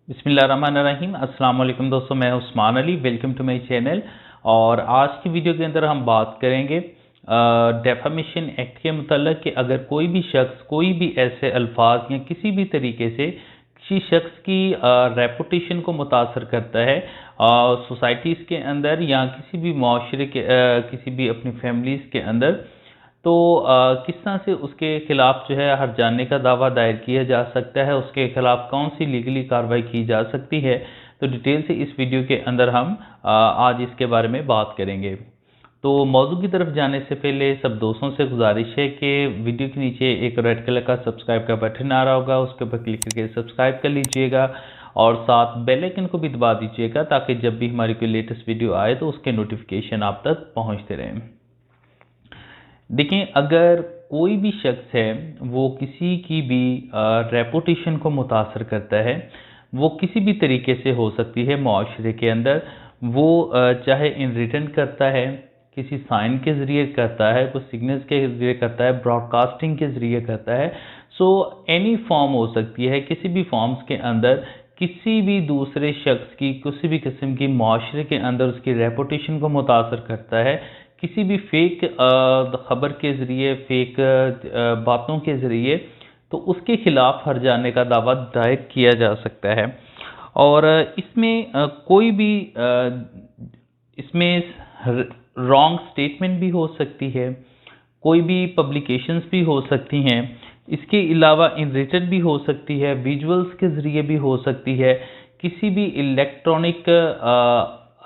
बिस्मिल्लाहिर्रहमानिर्रहीम। अस्सलाम वालेकुम दोस्तों, मैं Usman Ali. Welcome to my channel. और आज की वीडियो के अंदर हम बात करेंगे डेफामेशन एक्ट के मतलब कि अगर कोई भी शख्स कोई भी ऐसे अल्फाज या किसी भी तरीके से किसी शख्स की रेपुटेशन को मुतासर करता है सोसाइटीज़ के अंदर या किसी भी माशरे के किसी भी अपनी फैमिलीज़ के अंदर, तो किस तरह से उसके खिलाफ जो है हर जाने का दावा दायर किया जा सकता है, उसके खिलाफ कौन सी लीगली कार्रवाई की जा सकती है। तो डिटेल से इस वीडियो के अंदर हम आज इसके बारे में बात करेंगे। तो मौजू की तरफ जाने से पहले सब दोस्तों से गुजारिश है कि वीडियो के नीचे एक रेड कलर का सब्सक्राइब का बटन आ रहा होगा, उसके ऊपर क्लिक करके सब्सक्राइब कर लीजिएगा और साथ बेल आइकन को भी दबा दीजिएगा ताकि जब भी हमारी कोई लेटेस्ट वीडियो आए तो उसके नोटिफिकेशन आप तक पहुंचते रहें। देखिए, अगर कोई भी शख्स है वो किसी की भी रेपुटेशन को मुतासर करता है, वो किसी भी तरीके से हो सकती है माशरे के अंदर, वो चाहे इन रिटर्न करता है, किसी साइन के ज़रिए करता है, कुछ सिग्नल्स के ज़रिए करता है, ब्रॉडकास्टिंग के ज़रिए करता है। सो एनी फॉर्म हो सकती है, किसी भी फॉर्म्स के अंदर किसी भी दूसरे शख्स की किसी भी किस्म की माशरे के अंदर उसकी रेपुटेशन को मुतासर करता है, किसी भी फेक खबर के ज़रिए, फेक बातों के ज़रिए, तो उसके खिलाफ हर जाने का दावा दायर किया जा सकता है। और इसमें कोई भी इसमें रॉन्ग स्टेटमेंट भी हो सकती है, कोई भी पब्लिकेशंस भी हो सकती हैं, इसके अलावा इन रिटन भी हो सकती है, विजुअल्स के ज़रिए भी हो सकती है, किसी भी इलेक्ट्रॉनिक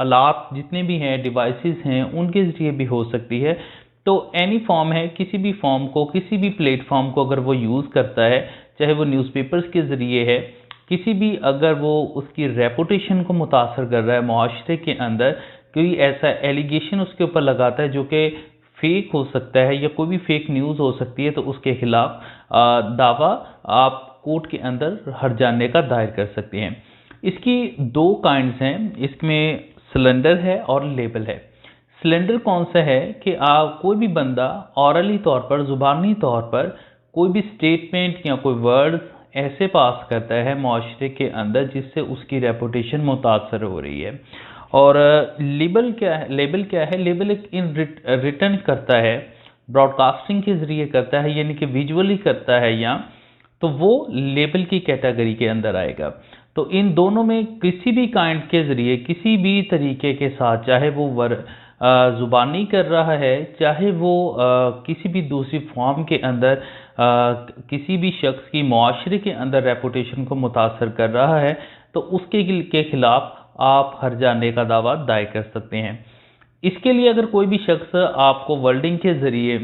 आलात जितने भी हैं, डिवाइसेस हैं, उनके ज़रिए भी हो सकती है। तो एनी फॉर्म है, किसी भी फॉर्म को, किसी भी प्लेटफॉर्म को अगर वो यूज़ करता है, चाहे वो न्यूज़पेपर्स के ज़रिए है, किसी भी अगर वो उसकी रेपुटेशन को मुतासर कर रहा है माशरे के अंदर, कोई ऐसा एलिगेशन उसके ऊपर लगाता है जो कि फेक हो सकता है या कोई भी फेक न्यूज़ हो सकती है, तो उसके खिलाफ दावा आप कोर्ट के अंदर हर जाने का दायर कर सकते हैं। इसकी दो काइंड्स हैं, इसमें सिलेंडर है और लेबल है। सिलेंडर कौन सा है कि कोई भी बंदा औरली तौर पर, ज़ुबानी तौर पर कोई भी स्टेटमेंट या कोई वर्ड्स ऐसे पास करता है माशरे के अंदर जिससे उसकी रेपुटेशन मुतासर हो रही है। और लेबल क्या है? लेबल एक इन रिटर्न करता है, ब्रॉडकास्टिंग के ज़रिए करता है, यानी कि विजुअली करता है, या तो वो लेबल की कैटेगरी के अंदर आएगा। तो इन दोनों में किसी भी काइंड के ज़रिए, किसी भी तरीके के साथ, चाहे वो ज़ुबानी कर रहा है, चाहे वो किसी भी दूसरी फॉर्म के अंदर किसी भी शख्स की माशरे के अंदर रेपुटेशन को मुतासर कर रहा है, तो उसके खिलाफ आप हर जाने का दावा दायर कर सकते हैं। इसके लिए अगर कोई भी शख्स आपको वर्डिंग के ज़रिए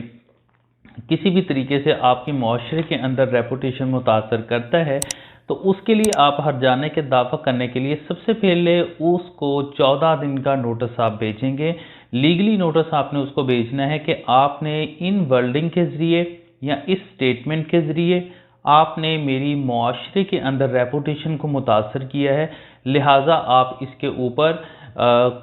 किसी भी तरीके से आपकी माशरे के अंदर रेपुटेशन मुतासर करता है, तो उसके लिए आप हर जाने के दावा करने के लिए सबसे पहले उसको 14 दिन का नोटिस आप भेजेंगे। लीगली नोटिस आपने उसको भेजना है कि आपने इन वर्डिंग के ज़रिए या इस स्टेटमेंट के ज़रिए आपने मेरी माशरे के अंदर रेपुटेशन को मुतासर किया है, लिहाजा आप इसके ऊपर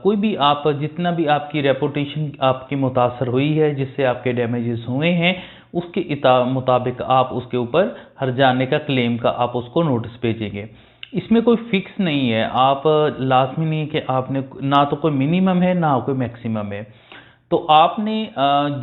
कोई भी आप जितना भी आपकी रेपुटेशन आपकी मुतासर हुई है, जिससे आपके डैमेजेस हुए हैं, उसके मुताबिक आप उसके ऊपर हर जाने का क्लेम का आप उसको नोटिस भेजेंगे। इसमें कोई फिक्स नहीं है, आप लाजमी नहीं कि आपने ना तो कोई मिनिमम है ना कोई मैक्सिमम है। तो आपने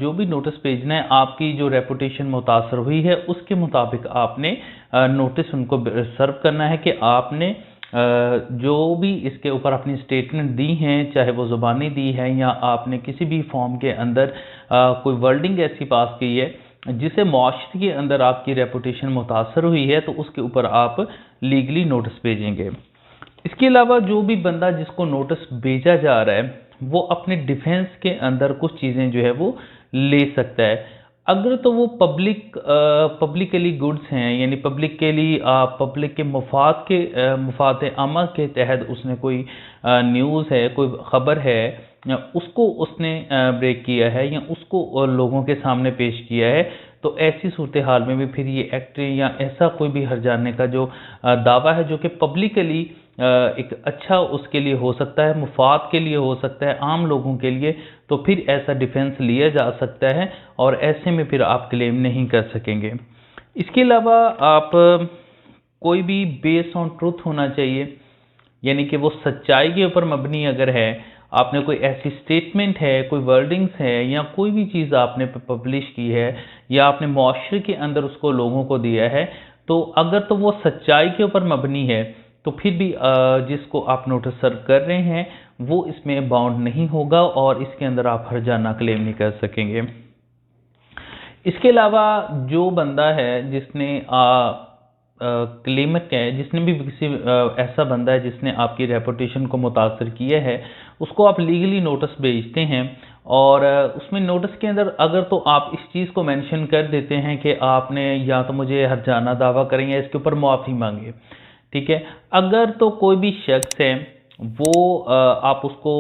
जो भी नोटिस भेजना है, आपकी जो रेपुटेशन मुतासर हुई है उसके मुताबिक आपने नोटिस उनको सर्व करना है कि आपने जो भी इसके ऊपर अपनी स्टेटमेंट दी हैं, चाहे वो ज़ुबानी दी है या आपने किसी भी फॉर्म के अंदर कोई वर्डिंग ऐसी पास की है जिससे माशरे के अंदर आपकी रेपुटेशन मुतासर हुई है, तो उसके ऊपर आप लीगली नोटिस भेजेंगे। इसके अलावा जो भी बंदा जिसको नोटिस भेजा जा रहा है, वो अपने डिफेंस के अंदर कुछ चीज़ें जो है वो ले सकता है। अगर तो वो पब्लिकली गुड्स हैं, यानी पब्लिक के मफाद आमा के तहत उसने कोई न्यूज़ है, कोई ख़बर है, या उसको उसने ब्रेक किया है या उसको लोगों के सामने पेश किया है, तो ऐसी सूरत हाल में भी फिर ये एक्ट या ऐसा कोई भी हर जाने का जो दावा है जो कि पब्लिकली एक अच्छा उसके लिए हो सकता है, मुफाद के लिए हो सकता है, आम लोगों के लिए, तो फिर ऐसा डिफेंस लिया जा सकता है और ऐसे में फिर आप क्लेम नहीं कर सकेंगे। इसके अलावा आप कोई भी बेस्ड ऑन ट्रुथ होना चाहिए, यानी कि वो सच्चाई के ऊपर मबनी अगर है, आपने कोई ऐसी स्टेटमेंट है, कोई वर्डिंग्स है या कोई भी चीज़ आपने पब्लिश की है या आपने मुआशरे के अंदर उसको लोगों को दिया है, तो अगर तो वो सच्चाई के ऊपर मबनी है तो फिर भी जिसको आप नोटिस सर्व कर रहे हैं वो इसमें बाउंड नहीं होगा और इसके अंदर आप हर्जाना क्लेम नहीं कर सकेंगे। इसके अलावा जो बंदा है जिसने क्लेमक है, जिसने भी किसी ऐसा बंदा है जिसने आपकी रेपुटेशन को मुतासर किया है, उसको आप लीगली नोटिस भेजते हैं और उसमें नोटिस के अंदर अगर तो आप इस चीज़ को मेंशन कर देते हैं कि आपने या तो मुझे हर्जाना दावा करें या इसके ऊपर मुआफ़ी मांगे, ठीक है। अगर तो कोई भी शख्स है वो आप उसको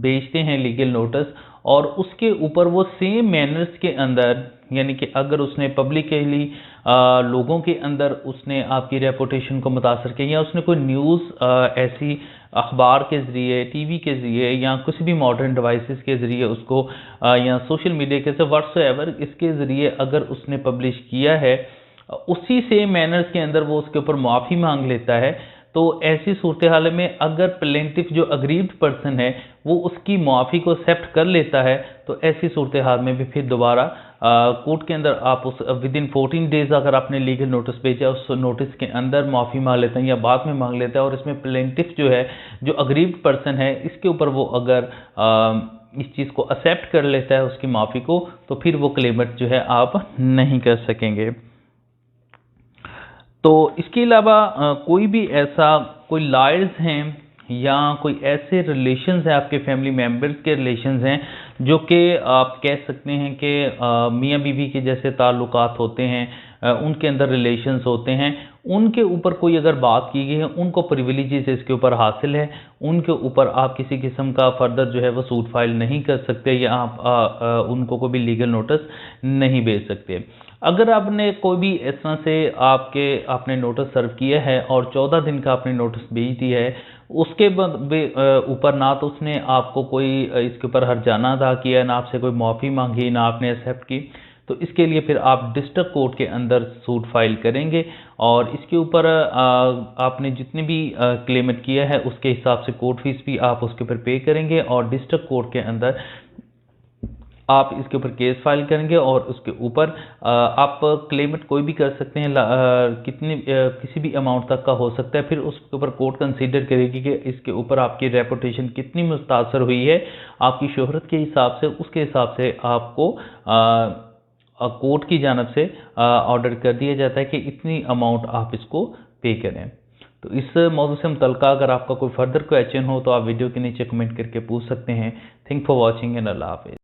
भेजते हैं लीगल नोटिस और उसके ऊपर वो सेम मैनर्स के अंदर, यानी कि अगर उसने पब्लिकली लोगों के अंदर उसने आपकी रेपुटेशन को मुतासर किया या उसने कोई न्यूज़ ऐसी अखबार के ज़रिए, टीवी के ज़रिए या किसी भी मॉडर्न डिवाइसेस के ज़रिए उसको या सोशल मीडिया के व्हाट्सएवर इसके ज़रिए अगर उसने पब्लिश किया है, उसी सेम मैनर्स के अंदर वो उसके ऊपर मुआफ़ी मांग लेता है, तो ऐसी सूरत हाल में अगर प्लेंटिफ जो अग्रीव्ड पर्सन है वो उसकी मुआफ़ी को एक्सेप्ट कर लेता है, तो ऐसी सूरत हाल में भी फिर दोबारा कोर्ट के अंदर आप उस विद इन 14 डेज अगर आपने लीगल नोटिस भेजा उस नोटिस के अंदर मुआफ़ी मांग लेते हैं या बाद में मांग लेता है और इसमें प्लेंटिफ जो है जो अग्रीव्ड पर्सन है इसके ऊपर वो अगर इस चीज़ को एक्सेप्ट कर लेता है उसकी माफ़ी को, तो फिर वो क्लेमट जो है आप नहीं कर सकेंगे। तो इसके अलावा कोई भी ऐसा कोई लॉयर्स हैं या कोई ऐसे रिलेशंस हैं, आपके फैमिली मेम्बर्स के रिलेशंस हैं जो कि आप कह सकते हैं कि मियाँ बीवी के जैसे ताल्लुकात होते हैं, उनके अंदर रिलेशंस होते हैं, उनके ऊपर कोई अगर बात की गई है, उनको प्रिविलेजेस इसके ऊपर हासिल है, उनके ऊपर आप किसी किस्म का फर्दर जो है वो सूट फाइल नहीं कर सकते या आप उनको कोई भी लीगल नोटिस नहीं भेज सकते। अगर आपने कोई भी इस तरह से आपने नोटिस सर्व किया है और 14 दिन का आपने नोटिस भेज दिया है, उसके ऊपर ना तो उसने आपको कोई इसके ऊपर हर्जाना अदा किया, ना आपसे कोई मुआफ़ी मांगी, ना आपने एक्सेप्ट की, तो इसके लिए फिर आप डिस्ट्रिक्ट कोर्ट के अंदर सूट फाइल करेंगे और इसके ऊपर आपने जितने भी क्लेमेंट किया है उसके हिसाब से कोर्ट फीस भी आप उसके ऊपर पे करेंगे और डिस्ट्रिक्ट कोर्ट के अंदर आप इसके ऊपर केस फाइल करेंगे और उसके ऊपर आप क्लेमेंट कोई भी कर सकते हैं, किसी भी अमाउंट तक का हो सकता है। फिर उसके ऊपर कोर्ट कंसीडर करेगी कि इसके ऊपर आपकी रेपुटेशन कितनी मुतासर हुई है आपकी शोहरत के हिसाब से, उसके हिसाब से आपको कोर्ट की जानब से ऑर्डर कर दिया जाता है कि इतनी अमाउंट आप इसको पे करें। तो इस मौजू से मुतल्लिका अगर आपका कोई फर्दर क्वेश्चन हो तो आप वीडियो के नीचे कमेंट करके पूछ सकते हैं। थैंक फॉर वॉचिंग एंड अल्लाह हाफिज़।